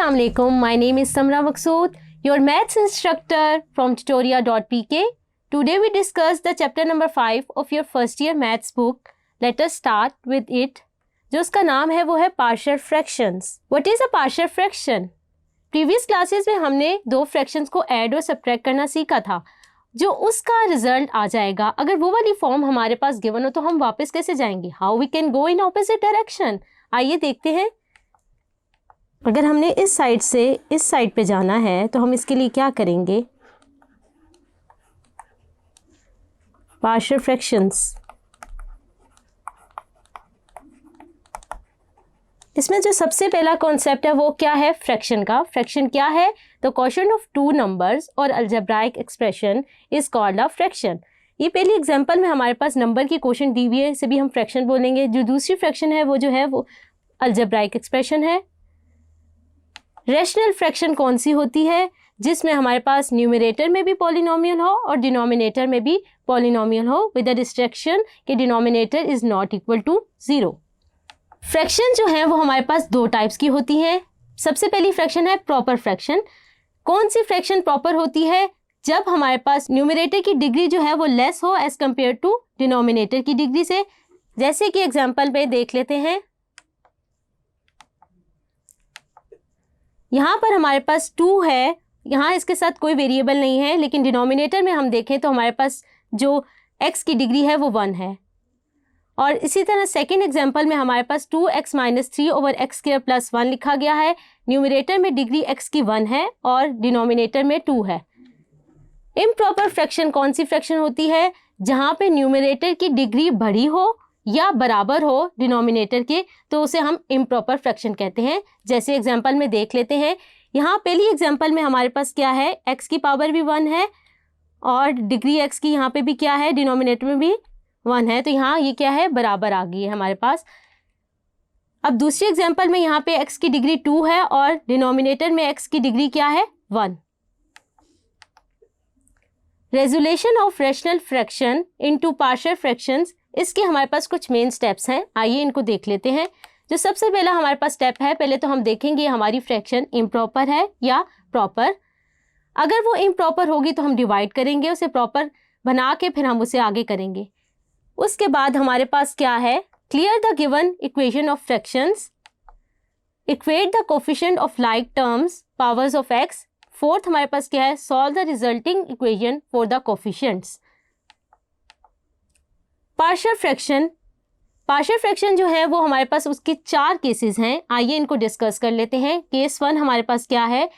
Assalamu alaikum. My name is Samra Maqsood, your maths instructor from tutoria.pk. Today we discuss the chapter number 5 of your first year maths book. Let us start with it. जो उसका नाम है वो है partial fractions. What is a partial fraction? Previous classes में हमने दो fractions को add और subtract करना सीखा था. जो उसका रिजल्ट आ जाएगा, अगर वो वाली फॉर्म हमारे पास गिवन हो तो हम वापस कैसे जाएंगे? How we can go in opposite direction. आइए देखते हैं. अगर हमने इस साइड से इस साइड पे जाना है तो हम इसके लिए क्या करेंगे? Partial fractions. इसमें जो सबसे पहला कॉन्सेप्ट है वो क्या है? फ्रैक्शन का. फ्रैक्शन क्या है? The quotient of two numbers और algebraic expression is called a fraction. ये पहली एग्जांपल में हमारे पास नंबर की क्वोशिएंट दी हुई है, इसे भी हम फ्रैक्शन बोलेंगे. जो दूसरी फ्रैक्शन है वो अलजेब्राइक एक्सप्रेशन है. रैशनल फ्रैक्शन कौन सी होती है? जिसमें हमारे पास न्यूमरेटर में भी पॉलिनोमियल हो और डिनोमिनेटर में भी पॉलिनोमियल हो विद द रिस्ट्रिक्शन कि denominator is not equal to 0. Fraction जो है वो हमारे पास दो टाइप्स की होती हैं. सबसे पहली फ्रैक्शन है प्रॉपर फ्रैक्शन. कौन सी फ्रैक्शन प्रॉपर होती है? जब हमारे पास न्यूमरेटर की डिग्री जो है वो लेस हो एज कंपेयर टू डिनोमिनेटर की डिग्री से. जैसे कि एग्जांपल में देख लेते हैं. यहाँ पर हमारे पास 2 है, यहाँ इसके साथ कोई वेरिएबल नहीं है, लेकिन डिनोमिनेटर में हम देखें तो हमारे पास जो x की डिग्री है वो 1 है. और इसी तरह सेकंड एग्जांपल में हमारे पास 2x minus 3 over x square plus 1 लिखा गया है. न्यूमरेटर में डिग्री x की 1 है और डिनोमिनेटर में 2 है. इम्प्रॉपर फ्रैक्शन कौन सी फ्रैक्शन होती है? जहाँ पे न्यूमरेटर की डिग्री बड़ी हो या बराबर हो डिनोमिनेटर के, तो उसे हम इम्प्रॉपर फ्रैक्शन कहते हैं. जैसे एग्जांपल में देख लेते हैं. यहाँ पहली एग्जांपल में हमारे पास क्या है? x की पावर भी 1 है और डिग्री x की यहाँ पे भी क्या है? डिनोमिनेटर में भी 1 है. तो यहाँ ये क्या है? बराबर आ गई है हमारे पास. अब दूसरी एग्जांपल में यहाँ पे x की डिग्री 2 है और डिनोमिनेटर में x की डिग्री क्या है? 1. Resolution of rational fraction into partial fractions, इसके हमारे पास कुछ मेन स्टेप्स हैं. आइए इनको देख लेते हैं. जो सबसे पहला हमारे पास स्टेप है, पहले तो हम देखेंगे हमारी फ्रैक्शन इम्प्रॉपर है या प्रॉपर. अगर वो इम्प्रॉपर होगी तो हम डिवाइड करेंगे, उसे प्रॉपर बना के फिर हम उसे आगे करेंगे. उसके बाद हमारे पास क्या है? Clear the given equation of fractions, equate the coefficient of like terms powers of x. Fourth हमारे पास क्या है? Solve the resulting equation for the coefficients. Partial fraction जो है वो हमारे पास उसके 4 केसेस हैं. आइए इनको डिस्कस कर लेते हैं. केस 1 हमारे पास क्या है?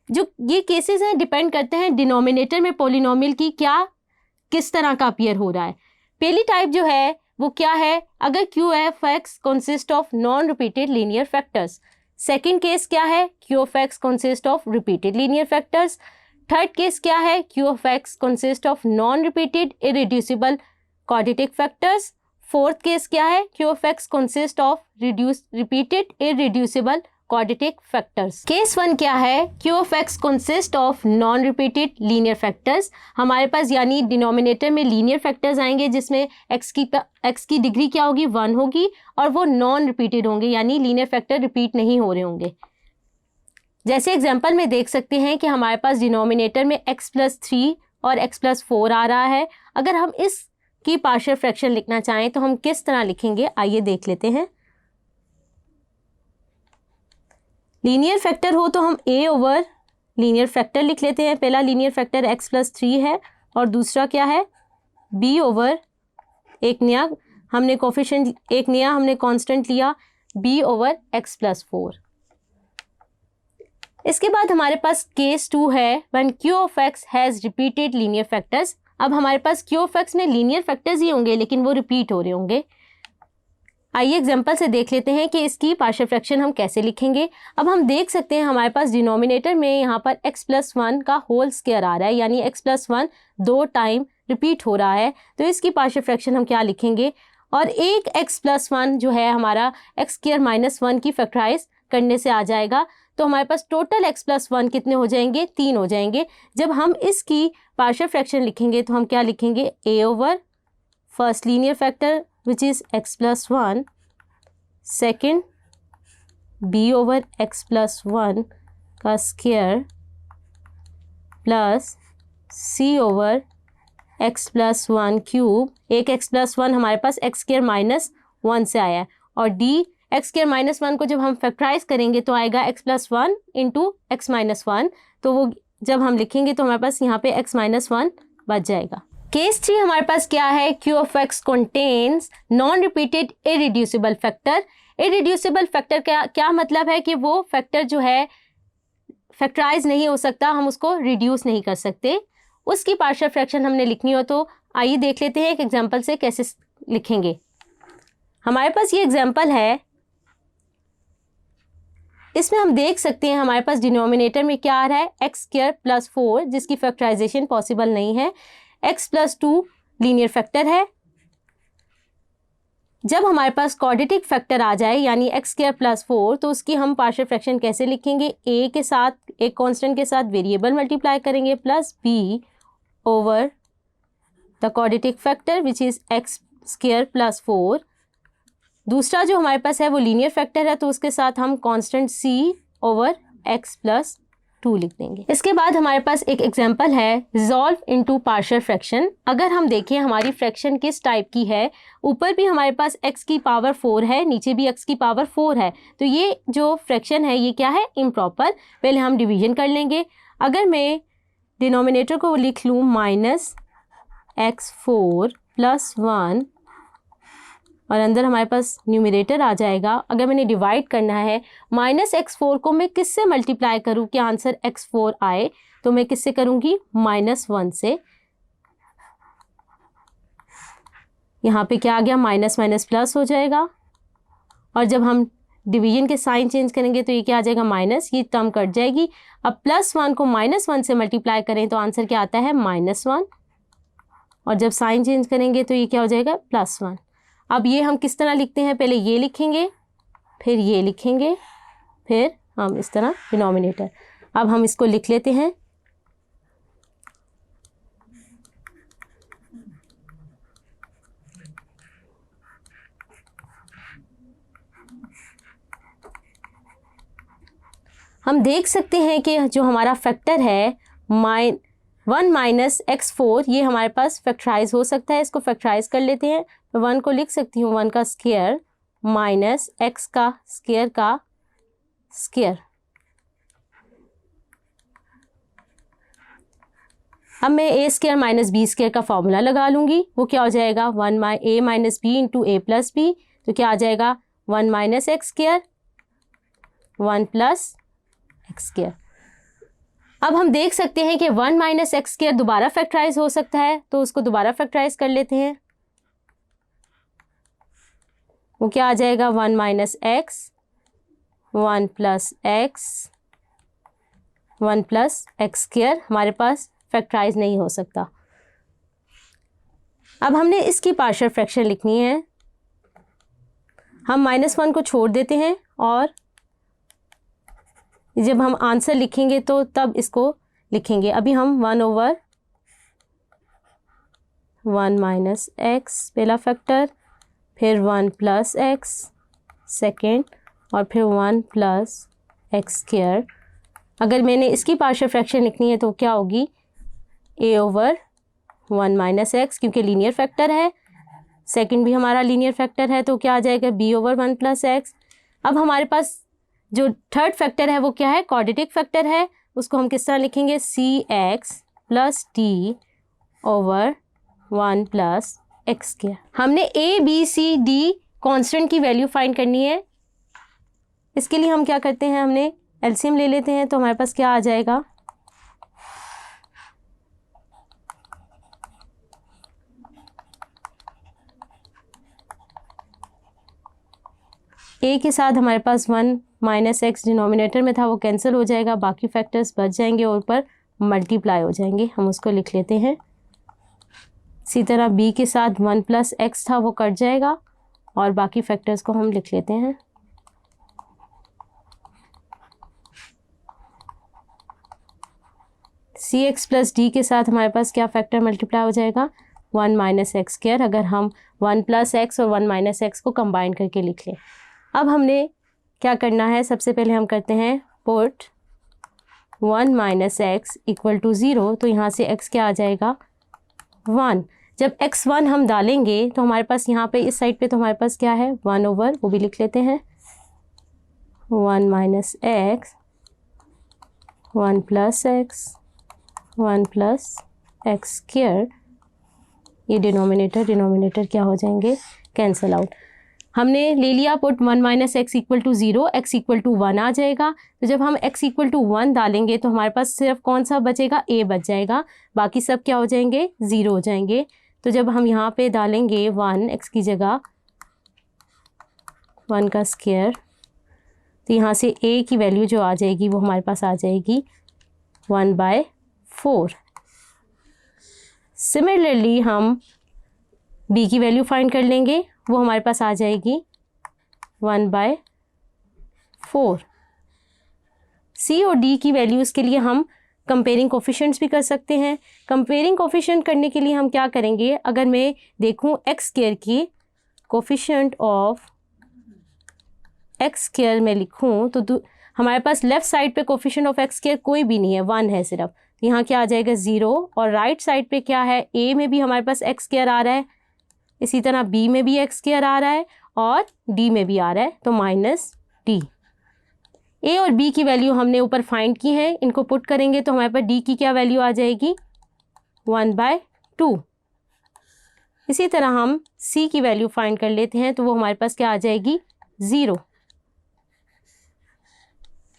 जो ये केसेस हैं डिपेंड करते हैं डिनोमिनेटर में पॉलिनोमियल की क्या किस तरह का अपीयर हो रहा है. पहली टाइप जो है वो क्या है? अगर Q F x consist of non repeated linear factors. Second case क्या है? Q of x consist of repeated linear factors. Third case क्या है? Q of x consist of non repeated irreducible quadratic factors. Fourth case क्या है? Q of x consist of repeated irreducible quadratic factors. Case 1 क्या है? Q of x consist of non repeated linear factors. हमारे पास यानी denominator में linear factors आएंगे जिसमें x की डिग्री क्या होगी? 1 होगी और वो नॉन रिपीटेड होंगे यानी लीनियर फैक्टर रिपीट नहीं हो रहे होंगे. जैसे एग्जाम्पल में देख सकते हैं कि हमारे पास डिनोमिनेटर में x+3 और x+4 आ रहा है. अगर हम इस की पार्शियल फ्रैक्शन लिखना चाहें तो हम किस तरह लिखेंगे? आइए देख लेते हैं. लीनियर फैक्टर हो तो हम a ओवर लीनियर फैक्टर लिख लेते हैं. पहला लीनियर फैक्टर x+3 है और दूसरा क्या है? b ओवर एक नया हमने कोफिशिएंट एक नया हमने कांस्टेंट लिया b ओवर x+4. इसके बाद हमारे पास केस 2 है when q of x has repeated linear factors. अब हमारे पास q ऑफ x में लीनियर फैक्टर्स ही होंगे लेकिन वो रिपीट हो रहे होंगे. आइए एग्जांपल से देख लेते हैं कि इसकी पार्शियल फ्रैक्शन हम कैसे लिखेंगे. अब हम देख सकते हैं हमारे पास डिनोमिनेटर में यहाँ पर x+1 का होल स्क्वायर आ रहा है यानी x+1 2 टाइम रिपीट हो रहा है. तो इसकी पार्शियल फ्रैक्शन हम क्या लिखेंगे? और एक x+1 जो है हमारा x² - 1 की फैक्टराइज करने से आ जाएगा. तो हमारे पास टोटल x+1 कितने हो जाएंगे? 3 हो जाएंगे. जब हम इसकी पार्शियल फ्रैक्शन लिखेंगे तो हम क्या लिखेंगे? a over first linear factor which is x+1, second b over x+1 का square plus c over x plus 1 cube, एक x प्लस 1 हमारे पास x स्क्वायर माइनस 1 से आया है, और d x स्क्वायर माइनस 1 को जब हम फैक्टराइज करेंगे तो आएगा x plus 1 into x minus 1, तो वो जब हम लिखेंगे तो हमारे पास यहाँ पे x माइनस 1 बच जाएगा। केस 3 हमारे पास क्या है, q of x contains non repeated irreducible factor. Irreducible factor क्या मतलब है कि वो फैक्टर जो है फैक्टराइज नहीं हो सकता, हम उसको रिड्यूस नहीं कर सकते, उसकी पार्शियल फ्रैक्शन हमने लिखनी हो तो आइए देख लेते हैं एक एग्जांपल से कैसे लिखेंगे। हमारे पास ये एग्जांपल है, इसमें हम देख सकते हैं हमारे पास डिनोमिनेटर में क्या आ रहा है, एक्स स्क्वायर प्लस 4 जिसकी फैक्टराइजेशन पॉसिबल नहीं है, एक्स प्लस 2 लीनियर फैक्टर है। जब हमारे पास क्वाड्रेटिक फैक्टर आ जाए यानी एक्स स्क्वायर प्लस 4 तो उसकी हम पार्शियल फ्रैक्शन कैसे लिखेंगे, ए के साथ एक कांस्टेंट के साथ वेरिएबल मल्टीप्लाई करेंगे plus b over the quadratic factor which is x square plus 4। दूसरा जो हमारे पास है वो लीनियर फैक्टर है तो उसके साथ हम कांस्टेंट सी ओवर एक्स प्लस 2 लिख देंगे। इसके बाद हमारे पास एक एग्जांपल है रिजॉल्व इनटू पार्शियल फ्रैक्शन। अगर हम देखें हमारी फ्रैक्शन किस टाइप की है, ऊपर भी हमारे पास x की पावर 4 है, नीचे भी x की पावर 4 है, तो ये जो फ्रैक्शन है ये क्या है, इम्प्रॉपर। पहले हम डिवीजन कर लेंगे। अगर मैं डिनोमिनेटर को लिख लूँ माइनस x4 प्लस 1 और अंदर हमारे पास न्यूमरेटर आ जाएगा। अगर मैंने डिवाइड करना है माइनस x4 को मैं किससे मल्टीप्लाई करूँ कि आंसर x4 आए, तो मैं किससे करूँगी, -1 से। यहाँ पे क्या आ गया, माइनस माइनस प्लस हो जाएगा, और जब हम डिवीजन के साइन चेंज करेंगे तो ये क्या आ जाएगा, माइनस, ये टर्म कट जाएगी। अब +1 को -1 से मल्टीप्लाई करें तो आंसर क्या आता है, -1, और जब साइन चेंज करेंगे तो ये क्या हो जाएगा, +1। अब ये हम किस तरह लिखते हैं, पहले ये लिखेंगे फिर ये लिखेंगे फिर हम इस तरह डिनोमिनेटर। अब हम इसको लिख लेते हैं। हम देख सकते हैं कि जो हमारा फैक्टर है 1 माइनस x4 ये हमारे पास फैक्टराइज हो सकता है, इसको फैक्टराइज कर लेते हैं। मैं 1 को लिख सकती हूँ 1 का स्क्वायर माइनस x का स्क्वायर। अब मैं a square minus b square का फॉर्मूला लगा लूँगी, वो क्या हो जाएगा, a minus b into a plus b, तो क्या आ जाएगा 1 minus x square 1 plus x square. अब हम देख सकते हैं कि 1 माइनस एक्स स्क्वायर दोबारा फैक्टराइज हो सकता है, तो उसको दोबारा फैक्टराइज कर लेते हैं। वो क्या आ जाएगा, 1 minus x 1 plus x 1 plus x square हमारे पास फैक्टराइज नहीं हो सकता। अब हमने इसकी पार्शियल फ्रैक्शन लिखनी है। हम -1 को छोड़ देते हैं और जब हम आंसर लिखेंगे तो तब इसको लिखेंगे। अभी हम 1 ओवर 1 माइनस एक्स पहला फैक्टर, फिर 1 प्लस एक्स सेकेंड, और फिर 1 प्लस एक्स स्क्वायर। अगर मैंने इसकी पार्शियल फ्रैक्शन लिखनी है तो क्या होगी, a ओवर 1 माइनस एक्स, क्योंकि लीनियर फैक्टर है, सेकंड भी हमारा लीनियर फैक्टर है, तो क्या आ जाएगा, b ओवर 1 प्लस एक्स। अब हमारे पास जो थर्ड फैक्टर है वो क्या है, क्वाड्रेटिक फैक्टर है, उसको हम किस तरह लिखेंगे, cx plus d over 1 plus x square. हमने a b c d constant की वैल्यू फाइंड करनी है। इसके लिए हम क्या करते हैं, हमने एलसीएम ले लेते हैं, तो हमारे पास क्या आ जाएगा, a के साथ हमारे पास 1 माइनस एक्स डिनोमिनेटर में था वो कैंसिल हो जाएगा, बाकी फैक्टर्स बच जाएंगे और ऊपर मल्टीप्लाई हो जाएंगे, हम उसको लिख लेते हैं। इसी तरह b के साथ 1 प्लस एक्स था वो कट जाएगा और बाकी फैक्टर्स को हम लिख लेते हैं। cx प्लस डी के साथ हमारे पास क्या फैक्टर मल्टीप्लाई हो जाएगा, 1 माइनस एक्स स्क्वायर, अगर हम 1 प्लस एक्स और 1 माइनस एक्स को कंबाइन करके लिख लें। अब हमने क्या करना है, सबसे पहले हम करते हैं put 1 minus x equal to 0, तो यहाँ से x क्या आ जाएगा 1। जब x1 हम डालेंगे तो हमारे पास यहाँ पे इस साइड पे तो हमारे पास क्या है 1 ओवर, वो भी लिख लेते हैं 1 minus x 1 plus x 1 plus x square. ये डिनोमिनेटर क्या हो जाएंगे, कैंसल आउट। हमने ले लिया put 1 minus x equal to 0, x equal to 1 आ जाएगा। तो जब हम x इक्वल टू 1 डालेंगे तो हमारे पास सिर्फ कौन सा बचेगा, a बच जाएगा, बाकी सब क्या हो जाएंगे 0 हो जाएंगे। तो जब हम यहाँ पे डालेंगे 1 x की जगह 1 का स्क्वायर, तो यहाँ से a की वैल्यू जो आ जाएगी वो हमारे पास आ जाएगी 1/4। सिमिलरली हम b की वैल्यू फाइंड कर लेंगे, वो हमारे पास आ जाएगी 1/4। c और d की वैल्यूज़ के लिए हम कंपेयरिंग कोफिशिएंट्स भी कर सकते हैं। कंपेयरिंग कोफिशिएंट करने के लिए हम क्या करेंगे, अगर मैं देखूं x स्क्वायर की कोफिशिएंट ऑफ x स्क्वायर में लिखूं तो हमारे पास लेफ़्ट साइड पे कोफिशिएंट ऑफ x स्क्वायर कोई भी नहीं है, 1 है सिर्फ। यहाँ क्या आ जाएगा 0, और राइट साइड पे क्या है, a में भी हमारे पास x स्क्वायर आ रहा है, इसी तरह b में भी x स्क्वायर आ रहा है और d में भी आ रहा है, तो माइनस d। a और b की वैल्यू हमने ऊपर फाइंड की है, इनको पुट करेंगे तो हमारे पास d की क्या वैल्यू आ जाएगी 1/2। इसी तरह हम c की वैल्यू फाइंड कर लेते हैं, तो वो हमारे पास क्या आ जाएगी 0।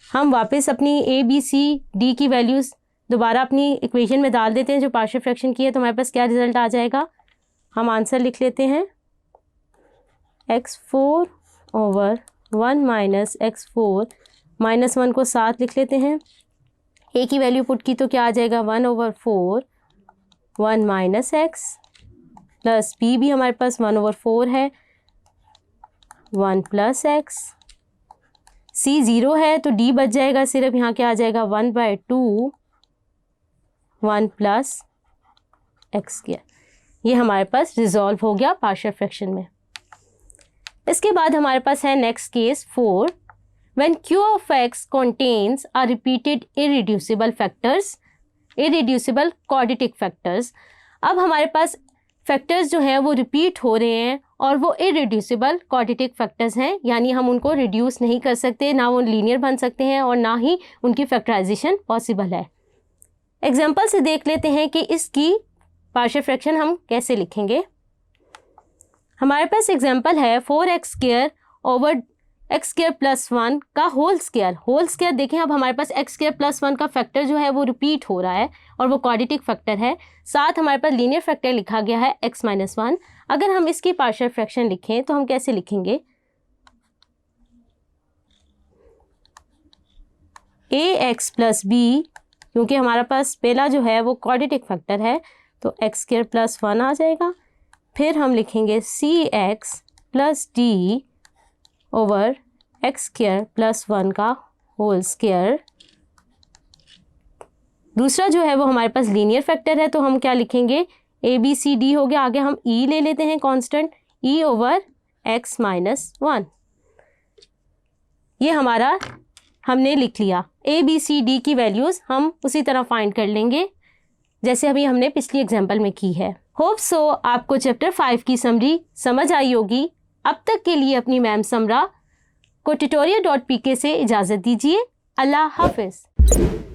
हम वापस अपनी a b c d की वैल्यूज़ दोबारा अपनी इक्वेशन में डाल देते हैं जो पार्शियल फ्रैक्शन की है, तो हमारे पास क्या रिजल्ट आ जाएगा, हम आंसर लिख लेते हैं x4 over 1 minus x4 minus 1 को साथ लिख लेते हैं। a की वैल्यू पुट की तो क्या आ जाएगा 1/4 1 माइनस एक्स प्लस b भी हमारे पास 1/4 है 1 प्लस एक्स। c 0 है तो d बच जाएगा सिर्फ, यहाँ क्या आ जाएगा 1/2 1 प्लस एक्स स्क्वायर। ये हमारे पास रिजॉल्व हो गया पार्शियल फ्रैक्शन में। इसके बाद हमारे पास है next case 4, when q of x contains a repeated irreducible factors, irreducible quadratic factors। अब हमारे पास फैक्टर्स जो हैं वो रिपीट हो रहे हैं और वो irreducible quadratic factors हैं, यानी हम उनको रिड्यूस नहीं कर सकते, ना वो लीनियर बन सकते हैं और ना ही उनकी फैक्टराइजेशन पॉसिबल है। एग्जाम्पल से देख लेते हैं कि इसकी पार्शियल फ्रैक्शन हम कैसे लिखेंगे। हमारे पास एग्जाम्पल है 4x square over x square plus 1 का होल स्क्वायर। देखें अब हमारे पास x स्क्वायर प्लस 1 का फैक्टर जो है वो रिपीट हो रहा है और वो क्वाड्रेटिक फैक्टर है, साथ हमारे पास लीनियर फैक्टर लिखा गया है x माइनस 1। अगर हम इसकी पार्शियल फ्रैक्शन लिखें तो हम कैसे लिखेंगे, ax प्लस b, क्योंकि हमारे पास पहला जो है वो क्वाड्रेटिक फैक्टर है तो x स्क्वायर प्लस 1 आ जाएगा। फिर हम लिखेंगे cx plus d over x square plus 1 का होल स्क्वायर। दूसरा जो है वो हमारे पास लीनियर फैक्टर है तो हम क्या लिखेंगे, a b c d हो गया, आगे हम e ले लेते हैं constant, e over x minus 1। ये हमारा हमने लिख लिया। a b c d की वैल्यूज़ हम उसी तरह फाइंड कर लेंगे जैसे अभी हमने पिछली एग्जाम्पल में की है। होप सो आपको चैप्टर 5 की समरी समझ आई होगी। अब तक के लिए अपनी मैम समरा को tutorial.pk से इजाज़त दीजिए। अल्लाह हाफिज़।